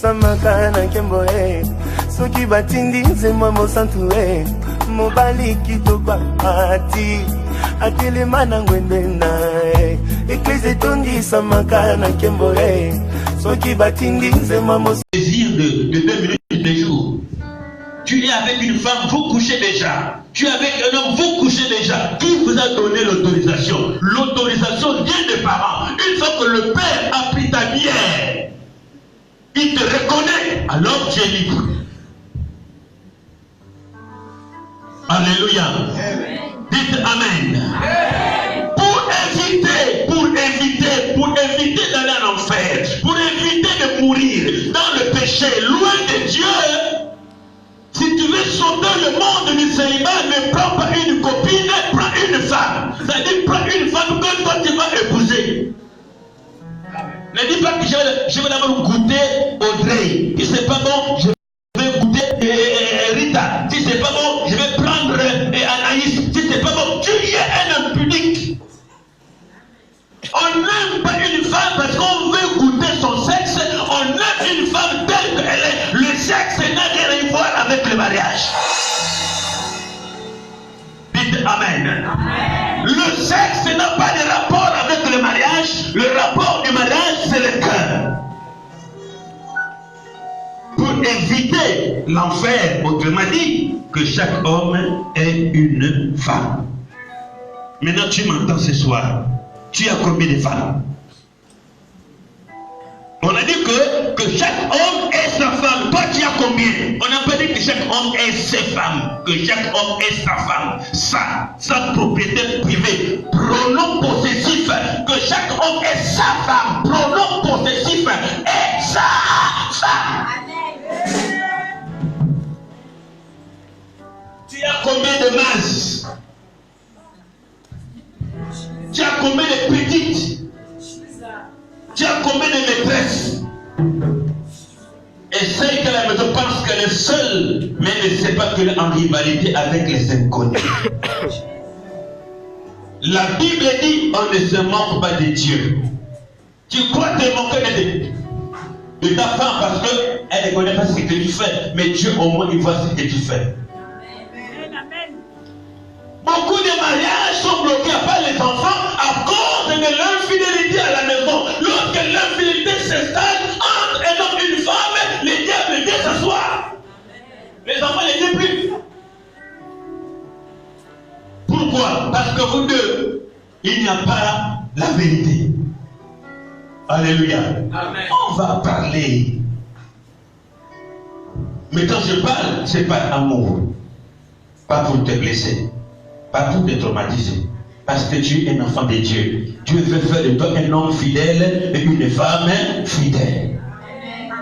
Samakana kemboe soki batindi nzema mosantue mobali kitoko ati atelema na ngwende nae eklise tondi samakana kemboe soki batindi nzema mos désir de 2 minutes de jour. Tu es avec une femme, vous couchez déjà. Tu es avec un homme, vous couchez déjà. Qui vous a donné l'autorisation? L'autorisation vient des parents. Une fois que le père a pris ta bière, il te reconnaît, alors tu es libre. Alléluia. Dites Amen. Pour éviter d'aller en enfer, pour éviter de mourir dans le péché, loin de Dieu, si tu veux sauver le monde du célibat, ne prends pas une copine, prends une femme. C'est-à-dire, prends une femme que toi tu vas épouser. Ne dis pas que je vais d'abord goûter Audrey. Si c'est pas bon, je vais goûter Rita. Si c'est pas bon, je vais prendre Anaïs. Si c'est pas bon, tu es un impudique. On n'aime pas une femme parce qu'on veut goûter son sexe. On aime une femme telle qu'elle est. Le sexe n'a rien à voir avec le mariage. Dites Amen. Le sexe n'a pas de rapport avec le mariage. Le rapport du mariage, c'est le cœur. Pour éviter l'enfer, autrement dit, que chaque homme ait une femme. Maintenant, tu m'entends ce soir. Tu as combien de femmes? On a dit que chaque homme ait sa femme. Toi, tu as combien? On n'a pas dit que chaque homme ait ses femmes. Que chaque homme ait sa femme. Sa propriété privée. Pronom possessif. Que chaque homme ait sa femme. Pronom possessif. Et sa femme. Tu as combien de masses? Tu as combien de petites? Tu as combien de maîtresses? Et celle que la maison pense qu'elle est seule, mais ne sait pas qu'elle est en rivalité avec les inconnus. La Bible dit on ne se moque pas de Dieu. Tu crois te moquer de ta femme parce qu'elle ne connaît pas ce que tu fais, mais Dieu au moins il voit ce que tu fais. Beaucoup de mariages sont bloqués par les enfants à cause de l'infidélité à la maison. Lorsque l'infidélité s'installe entre un homme et une femme, les diables viennent s'asseoir. Les enfants ne viennent plus. Pourquoi? Parce que vous deux, il n'y a pas la vérité. Alléluia. Amen. On va parler. Mais quand je parle, c'est par amour. Pas pour te blesser. Pas pour te traumatiser. Parce que tu es un enfant de Dieu. Dieu veut faire de toi un homme fidèle et une femme fidèle.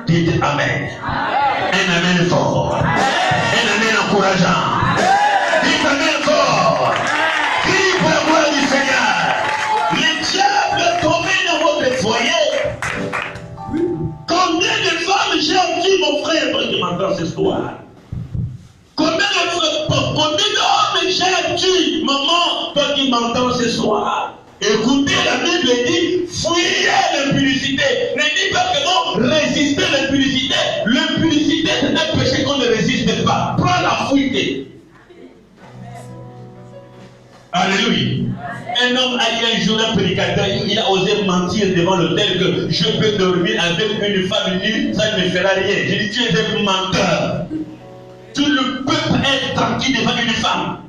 Dites Amen. Un Amen fort. Un Amen encourageant. Dites Amen fort. Crie pour la gloire du Seigneur. Le diable combien dans votre foyer? Combien de femmes j'ai entendu mon frère quand tu m'entends ce soir? Combien d'hommes j'ai tué, maman, toi qui m'entends ce soir? Écoutez, la Bible dit, fuyez l'impudicité. Ne dis pas que non, résistez l'impudicité. L'impudicité, c'est un péché qu'on ne résiste pas. Prends la fuite. Alléluia. Un homme a dit un jour un prédicateur, il a osé mentir devant l'autel que je peux dormir avec une femme nue, ça ne me fera rien. J'ai dit, tu es un menteur. Tu ne peux pas être tranquille devant une femme.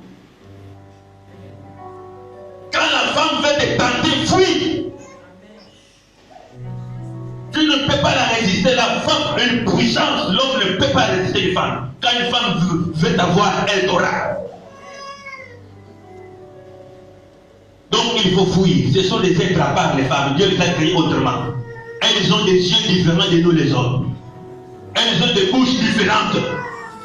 Quand la femme veut te tenter, fuis. Tu ne peux pas la résister. La femme a une puissance. L'homme ne peut pas résister une femme. Quand une femme veut t'avoir, elle t'aura. Donc il faut fuir. Ce sont des êtres à part, les femmes. Dieu les a créées autrement. Elles ont des yeux différents de nous les hommes. Elles ont des bouches différentes.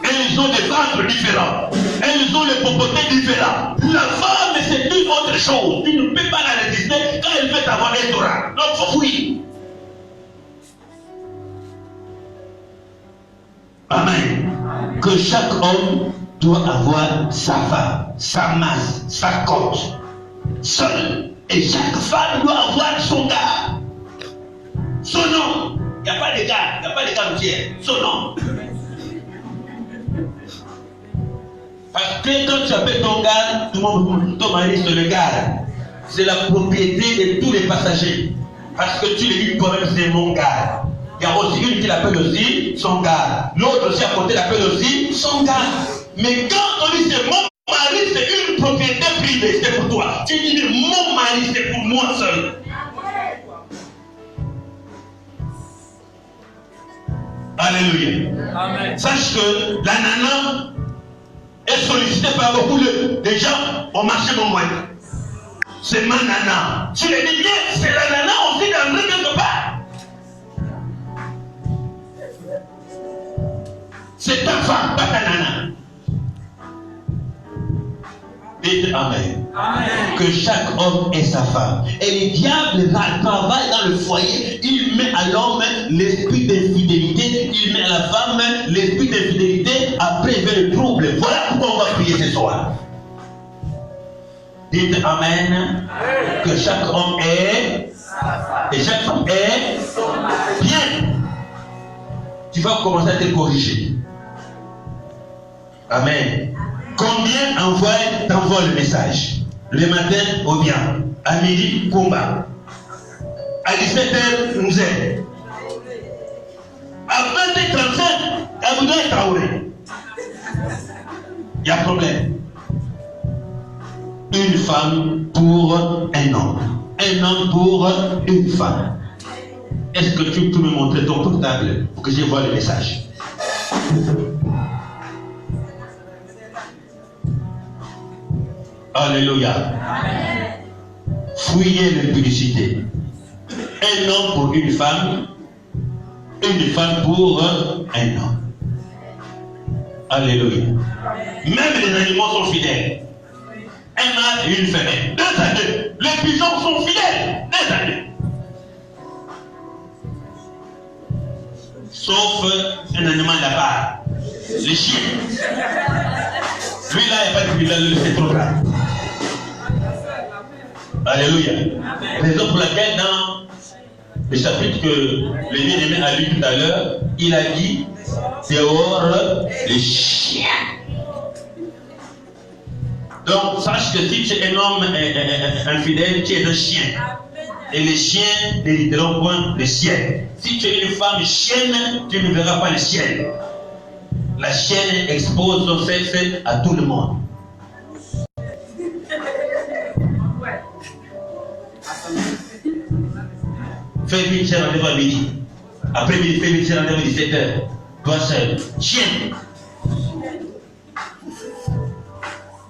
Elles ont des ventres différents. Elles ont les popotés différents. La femme, c'est une autre chose. Tu ne peux pas la résister. Quand elle veut t'avoir, elle t'aura. Donc, il faut fuir. Amen. Que chaque homme doit avoir sa femme, sa masse, sa côte. Seul. Et chaque femme doit avoir son gars. Son nom. Il n'y a pas d'écart routier. Son nom. Parce que quand tu appelles ton gars, tout le monde, ton mari se le garde. C'est la propriété de tous les passagers. Parce que tu lui dis toi-même, c'est mon gars. Il y a aussi une qui l'appelle aussi son gars. L'autre aussi à côté l'appelle aussi son gars. Mais quand on dit c'est mon mari, c'est une propriété privée, c'est pour toi. Tu dis mon mari, c'est pour moi seul. Alléluia. Amen. Sache que la nana est sollicitée par beaucoup de gens au marché bon moyen. C'est ma nana. Tu lui dis bien, c'est la nana aussi d'André quelque part. C'est ta femme, pas ta nana. Dites Amen. Amen. Que chaque homme ait sa femme. Et le diable travaille dans le foyer. Il met à l'homme l'esprit d'infidélité. Il met à la femme l'esprit d'infidélité. Après, il veut le trouble. Voilà pourquoi on va prier ce soir. Dites Amen. Amen. Que chaque homme ait et chaque femme ait bien. Tu vas commencer à te corriger. Amen. Combien t'envoie le message? Le matin, au bien. À midi, combat. À 17h, nous aide. À 20h35, Abouda est Traoré. Il y a problème. Une femme pour un homme. Un homme pour une femme. Est-ce que tu peux me montrer ton portable pour que je vois le message? Alléluia. Amen. Fuyez l'impudicité. Un homme pour une femme pour un homme. Alléluia. Même les animaux sont fidèles. Un mâle et une femelle. 2 à 2. Les pigeons sont fidèles. 2 à 2. Sauf un animal à part. Les chiens. Lui là, il n'y a pas de pigeon, c'est trop grave. Alléluia. Raison pour laquelle dans le chapitre que le bien-aimé a lu tout à l'heure, il a dit dehors les chiens. Donc sache que si tu es un homme infidèle, tu es un chien. Et les chiens n'hériteront point le ciel. Si tu es une femme chienne, tu ne verras pas le ciel. La chienne expose son sexe à tout le monde. Fais vite, c'est rendez-vous à midi. Après midi, fais vite, c'est rendez-vous à 17h. Toi seul. Chien.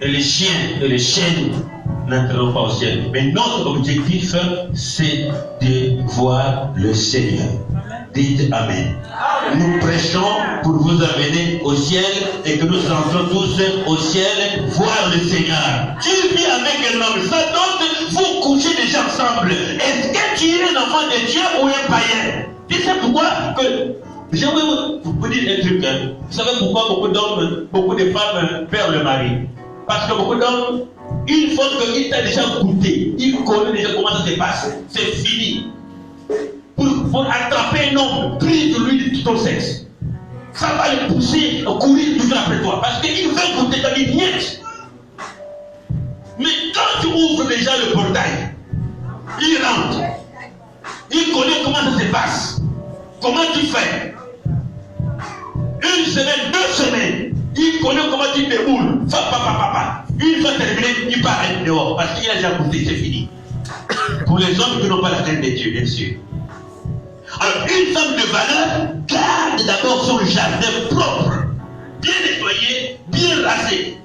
Et les chiens et les chiennes n'entreront pas au ciel. Mais notre objectif, c'est de voir le Seigneur. Dites Amen. Nous prêchons pour vous amener au ciel et que nous entrons tous au ciel voir le Seigneur. Tu vis avec un homme, ça donne, vous couchez déjà ensemble. Est-ce que tu es un enfant de Dieu ou un païen? Tu sais pourquoi que je vais vous dire un truc. Vous savez pourquoi beaucoup d'hommes, beaucoup de femmes perdent le mari? Parce que beaucoup d'hommes, une fois qu'il t'a déjà goûté, il connaît déjà comment ça se passe. C'est fini. Pour attraper un homme, prise de lui de ton sexe. Ça va le pousser à courir toujours après toi. Parce qu'il veut goûter ta vie niet. Mais quand tu ouvres déjà le portail, il rentre. Il connaît comment ça se passe. Comment tu fais. 1 semaine, 2 semaines. Il connaît comment tu déroules. Une fois terminé, il part dehors. Parce qu'il a déjà goûté, c'est fini. Pour les hommes qui n'ont pas la crainte de Dieu, bien sûr. Alors, une femme de valeur garde d'abord son jardin propre, bien nettoyé, bien rasé,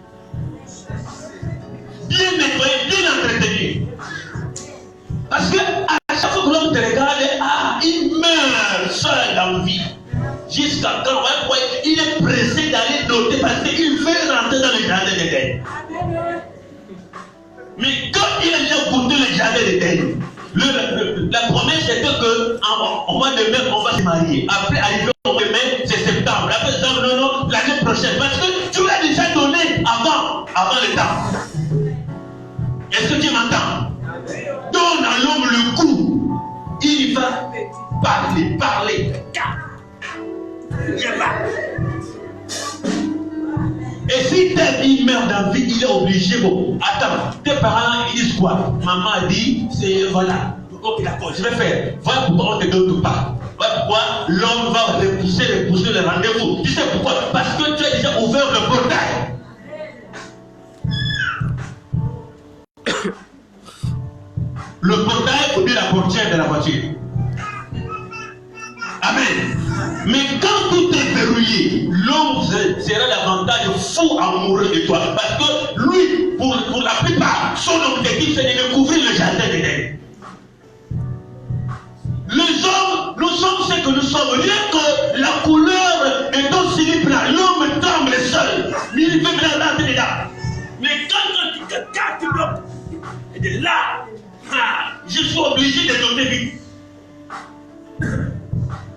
bien nettoyé, bien entretenu. Parce que à chaque fois que l'homme te regarde, il meurt seul dans la vie. Jusqu'à quand il est pressé d'aller noter parce qu'il veut rentrer dans le jardin d'Éden. Mais quand il a déjà goûté le jardin d'Éden, la promesse était qu'en mois de mai, on va se marier. Après, arriver au mois de mai, c'est septembre. Après septembre, non, l'année prochaine. Parce que tu l'as déjà donné avant le temps. Est-ce que tu m'entends? Donne à l'homme le coup. Il va Parler. Il n'y a pas. Et si tel il meurt dans la vie, il est obligé. Bon, attends, tes parents ils disent quoi? Maman a dit, c'est voilà. Ok, d'accord, je vais faire. Voilà pourquoi on ne te donne pas. Voilà pourquoi l'homme va repousser le rendez-vous. Tu sais pourquoi? Parce que tu as déjà ouvert le portail. Le portail ou bien la portière de la voiture. Amen. Mais quand tout est verrouillé, l'homme sera davantage fou amoureux de toi. Parce que lui, pour la plupart, son objectif c'est de découvrir le jardin d'Éden. Les hommes, nous sommes ce que nous sommes. Rien que la couleur est aussi libre là, l'homme tremble seul. Il veut bien rentrer dedans. Mais quand tu bloques, et de là, je suis obligé de donner vite.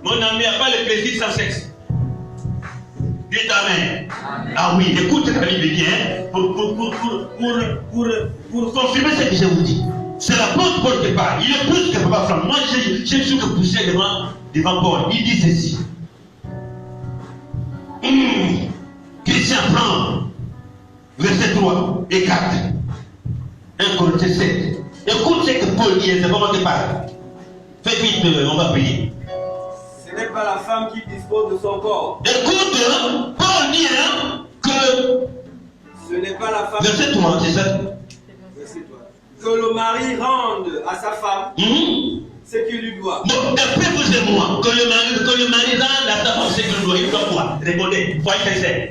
Mon ami n'a pas le plaisir sans sexe. Dites amen. Ah oui, écoutez la Bible bien pour confirmer ce que je vous dis. C'est la bonne porte de part. Il est plus que Papa Franck. Moi, j'ai su que pousser devant Paul. Il dit ceci. Christian prend verset 3 et 4. 1 Corinthiens 7. Écoute ce que Paul dit, c'est pas moi qui parle. Fais vite, on va prier. Ce n'est pas la femme qui dispose de son corps. Écoute, Paul dit que. Ce n'est pas la femme. Verset 3, c'est ça. Verset 3. Que le mari rende à sa femme ce qu'il lui doit. Bon, d'après vous et moi, que le mari rende à sa femme ce qu'il lui doit. Il doit quoi? Répondez, soyez sincères.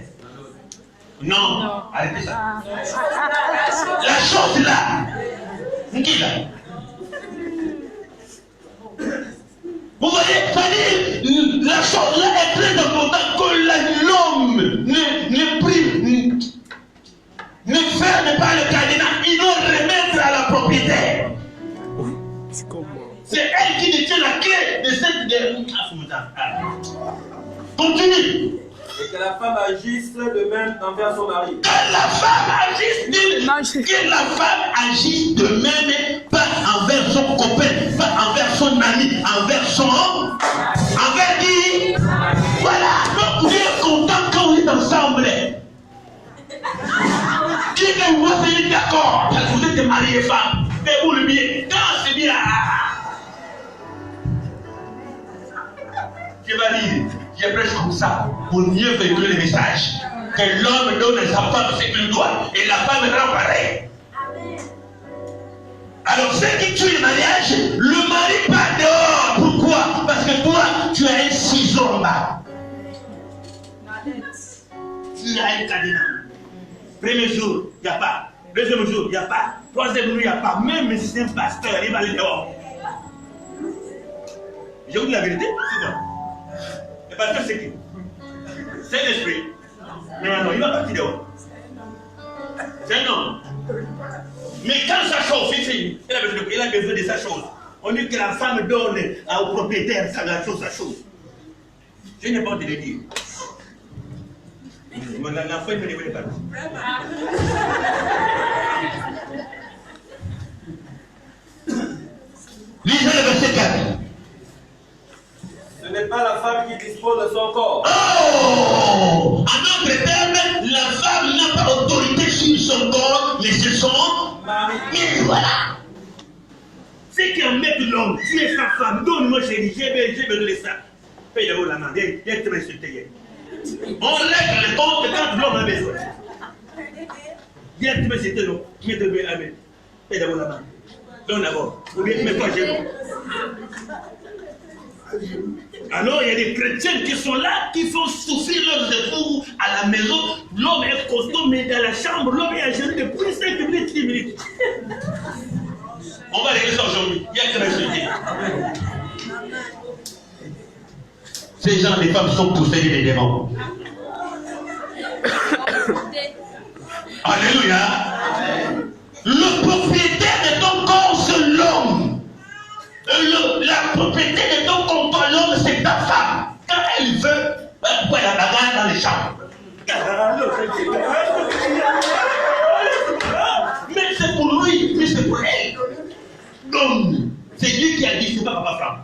Non, arrêtez ça. La chose là. Qui là? Vous voyez, c'est-à-dire, la chose là est très importante que l'homme ne ferme pas le cadenas, il doit remettre à la propriétaire. C'est elle qui détient la clé de cette. Continue. Et que la femme agisse de même envers son mari. Que la femme agisse de même, pas envers son copain, pas envers son ami, envers qui? Voilà. Donc vous êtes content quand vous êtes ensemble. Qui que vous êtes d'accord? Parce que vous êtes mariés et femmes. Faites-vous le bien. Quand c'est bien. Je vais lire. J'ai presque comme ça pour mieux véhiculer le message. Que l'homme donne à sa femme ce qu'il doit et la femme rend pareil. Alors, ce qui tue le mariage, le mari part dehors. Pourquoi? Parce que toi, tu as un ciseau en bas. Tu as un cadenas. Premier jour, il n'y a pas. Deuxième jour, il n'y a pas. Troisième jour, il n'y a pas. Même si c'est un pasteur, il va aller dehors. Je vous dis la vérité, c'est bon. Le pasteur, c'est qui? C'est l'esprit. Non, il va partir dehors. C'est un homme. Mais quand ça chauffe, il a besoin de sa chose. On dit que la femme donne au propriétaire sa chose. Je n'ai pas de le dire. L'enfant, il ne me dévoile pas. Lisez le verset 4. Ce n'est pas la femme qui dispose de son corps. Oh! En d'autres termes, la femme n'a pas autorité sur son corps, mais sur son mari. Mais voilà. C'est qui embête l'homme, tu es sa femme, donne-moi chérie, j'ai besoin de ça. Paye d'abord la main, viens te m'insulter. On règle le compte quand l'homme a besoin. Viens te m'insulter, non. Je te mets amen. Paye d'abord la main. Donne d'abord. Ou bien mets-toi à genoux. Alors il y a des chrétiens qui sont là, qui font souffrir leurs époux à la maison. L'homme est costaud, mais dans la chambre, l'homme est à genoux depuis 5 minutes, 10 minutes. On va régler ça aujourd'hui. Il y a que m'insulter. Ces gens, les femmes sont possédées des démons. Alléluia. Le propriétaire de ton corps, c'est l'homme. La propriété de ton comptoir, l'homme, c'est ta femme. Quand elle veut, pourquoi elle a la bagarre dans les chambres? Mais c'est pour lui, mais c'est pour elle. Donc, c'est lui qui a dit, c'est pas Papa Franck.